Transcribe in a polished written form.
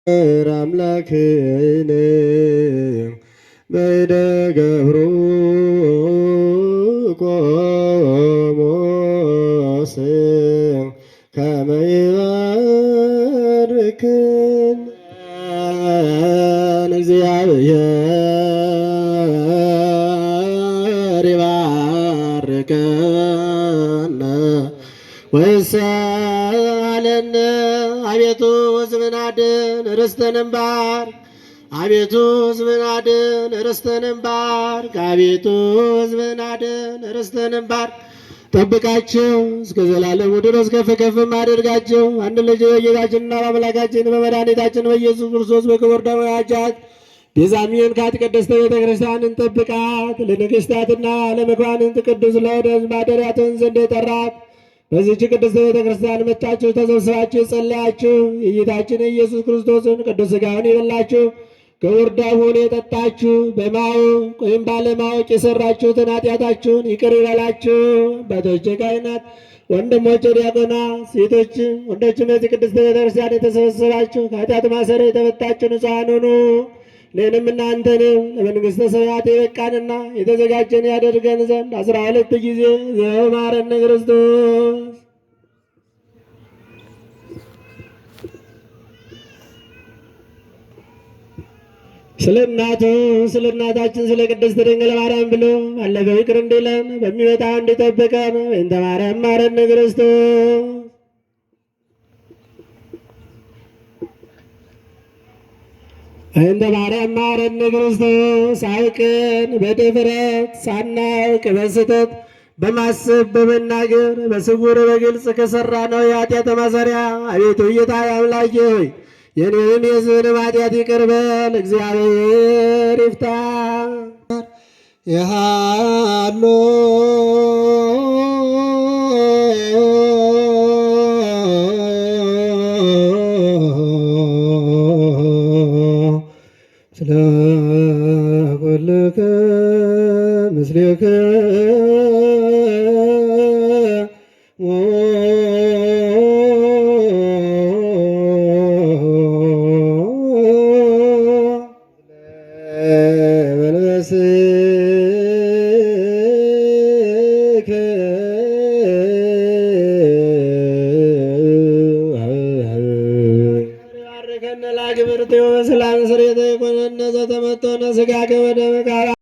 አምላክነ በይደገብሩ ቆሞስ ከመ ይባርክን እግዚአብሔር ይባርከነ ወይሳለነ አቤቱ ሕዝብን አድን ርስትህንም ባርክ። አቤቱ ሕዝብን አድን ርስትህንም ባርክ። አቤቱ ሕዝብን አድን ርስትህንም ባርክ። ጠብቃቸው እስከ ዘላለሙ ድረስ ከፍ ከፍም አድርጋቸው። አንድ ልጅ በጌታችንና በአምላካችን በመድኃኒታችን በኢየሱስ ክርስቶስ በክቡር ደሙ ያጫት ቤዛሚውን ቅድስት ቤተ ክርስቲያንን ጠብቃት። ለነገሥታትና ለመኳንንት ቅዱስ ለወደዝ ማደሪያ ትሆን ዘንድ የጠራት በዚህች ቅድስት ቤተ ክርስቲያን መጣችሁ ተሰብስባችሁ የጸለያችሁ የጌታችን የኢየሱስ ክርስቶስን ቅዱስ ሥጋውን የበላችሁ ክቡር ደሙን የጠጣችሁ በማወቅ ወይም ባለማወቅ የሰራችሁትን ኃጢአታችሁን ይቅር ይበላችሁ። አባቶች ካህናት፣ ወንድሞች ዲያቆናት፣ ሴቶች ወንዶችም በዚህ ቅድስት ቤተ ክርስቲያን የተሰበሰባችሁ ከኃጢአት ማሰሪያ የተፈታችሁ ንጹሐን ሁኑ። እኔንም እናንተንም ለመንግሥተ ሰማያት የበቃንና የተዘጋጀን ያደርገን ዘንድ 12 ጊዜ ዘማረነ ክርስቶስ። ስለ እናቱ ስለ እናታችን ስለ ቅድስት ድንግል ማርያም ብሎ ባለፈው ይቅር እንዲለን በሚመጣው እንዲጠብቀን በእንተ ማርያም ማረነ ክርስቶስ። በእንተ ማርያም ማረነ ክርስቶስ። አውቀን በድፍረት ሳናውቅ በስህተት በማሰብ በመናገር በስውር በግልጽ ከሠራ ነው የኃጢአት ማሰሪያ አቤቱ ጌታዬ አምላኬ ሆይ የኔን የሕዝብንም ኃጢአት ይቅር በል። እግዚአብሔር ይፍታ። የሃሎ ስለ ኩልከ ምስሌከ